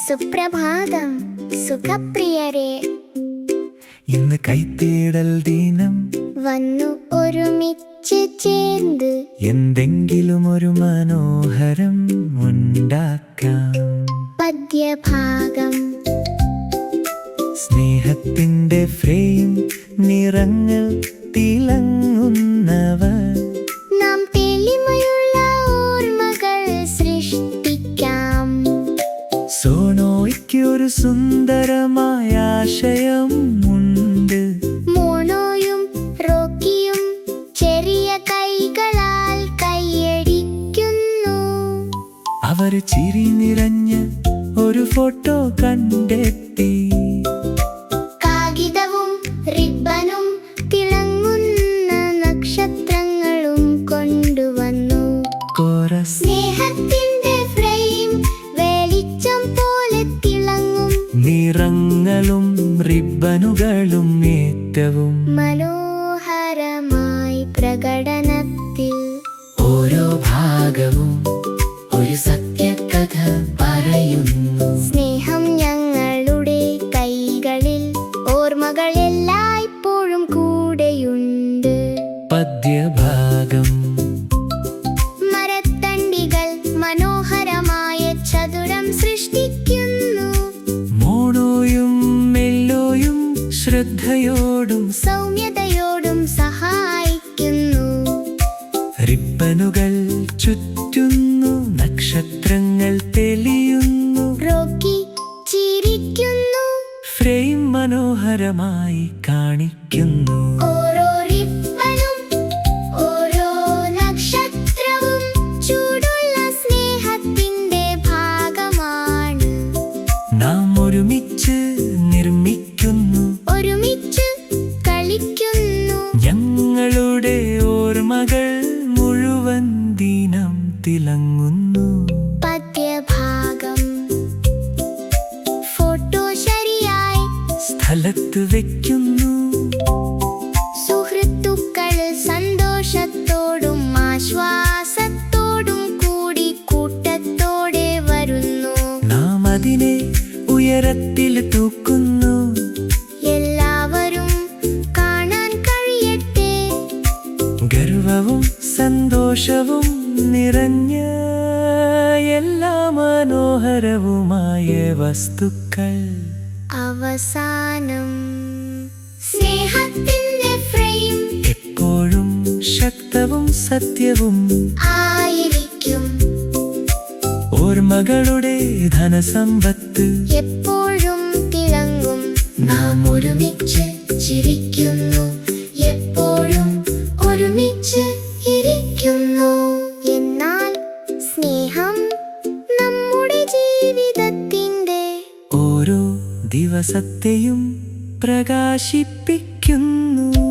സുപ്രഭാതം സുഖപ്രിയരെ. ഇന്ന് കൈത്തേടൽ ദിനം വന്നു ഒരുമിച്ച് ചേർന്ന് എന്തെങ്കിലും ഒരു മനോഹരം ഉണ്ടാക്കാം. പദ്യഭാഗം. സ്നേഹത്തിന്റെ ഫ്രെയിം, നിറങ്ങൾ തിളങ്ങുന്നവർ, നാം തെളിമയുള്ള ഓർമ്മകൾ സൃഷ്ടിക്കാം. സോണോയ്ക്ക് ഒരു സുന്ദരമായ ആശയം ഉണ്ട്. മോണോയും റോക്കിയും ചെറിയ കൈകളാൽ കൈയടിക്കുന്നു. അവർ ചിരി നിറഞ്ഞ ഒരു ഫോട്ടോ കണ്ടെത്തി. കാഗിതവും റിബനും തിളങ്ങുന്ന നക്ഷത്രങ്ങളും കൊണ്ടുവന്നു. കോറസ്. സ്നേഹത്തിന്റെ ഫ്രെയിം വെളിച്ചം പോലെ തിളങ്ങും. നിറങ്ങളും റിബനുകളും ഏറ്റവും മനോഹരമായി പ്രകടനത്തിൽ. ഓരോ ഭാഗവും ഒരു സത്യകഥ പറയുന്നു. സ്നേഹം ഞങ്ങളുടെ കൈകളിൽ, ഓർമ്മകൾ എല്ലായ്പ്പോഴും കൂടെയുണ്ട്. പദ്യഭാഗം. മരത്തണ്ടികൾ മനോഹരമായ ചതുരം സൃഷ്ടിക്കുന്നു. മോണോയും മെല്ലോയും ശ്രദ്ധയോടും സൗമ്യതയോടും സഹായിക്കുന്നു. റിബനുകൾ ചുറ്റുന്നു, നക്ഷത്രങ്ങൾ തെളിയുന്നു. റോക്കി ചിരിക്കുന്നു. ഫ്രെയിം മനോഹരമായി കാണിക്കുന്നു. ഓരോ റിബനും ഓരോ നക്ഷത്രവും ചൂടുള്ള സ്നേഹത്തിന്റെ ഭാഗമാണ്. നാം ഒരുമിച്ച് നിർമ്മിക്കുന്നു, ഒരുമിച്ച് കളിക്കുന്നു. ഞങ്ങളുടെ ഓർമ്മകൾ മുഴുവൻ ദിനം തിളങ്ങുന്നു. പദ്യഭാഗം. ഫോട്ടോ ശരിയായി സ്ഥലത്ത് വെക്കുന്നു. സുഹൃത്തുക്കൾ സന്തോഷത്തോടും ആശ്വാസത്തോടും കൂടി കൂട്ടത്തോടെ വരുന്നു. നാം അതിനെ ഉയരത്തിൽ തൂക്കുന്നു. എല്ലാവരും കാണാൻ കഴിയട്ടെ. ഗർവവും സന്തോഷവും നിറഞ്ഞ എല്ലാ മനോഹരവുമായ വസ്തുക്കൾ. അവസാനം. സ്നേഹത്തിന്റെ ഫ്രെയിം എപ്പോഴും ശക്തവും സത്യവും ആയിരിക്കും. ഓർമ്മകളുടെ ധനസമ്പത്ത് എപ്പോഴും തിളങ്ങും. നാം ഒരുമിച്ച് ചിരിക്കുന്നു, എപ്പോഴും ഒരുമിച്ച് ഇരിക്കുന്നു. എന്നാൽ സ്നേഹം നമ്മുടെ ജീവിതത്തിന്റെ ഓരോ ദിവസത്തെയും പ്രകാശിപ്പിക്കുന്നു.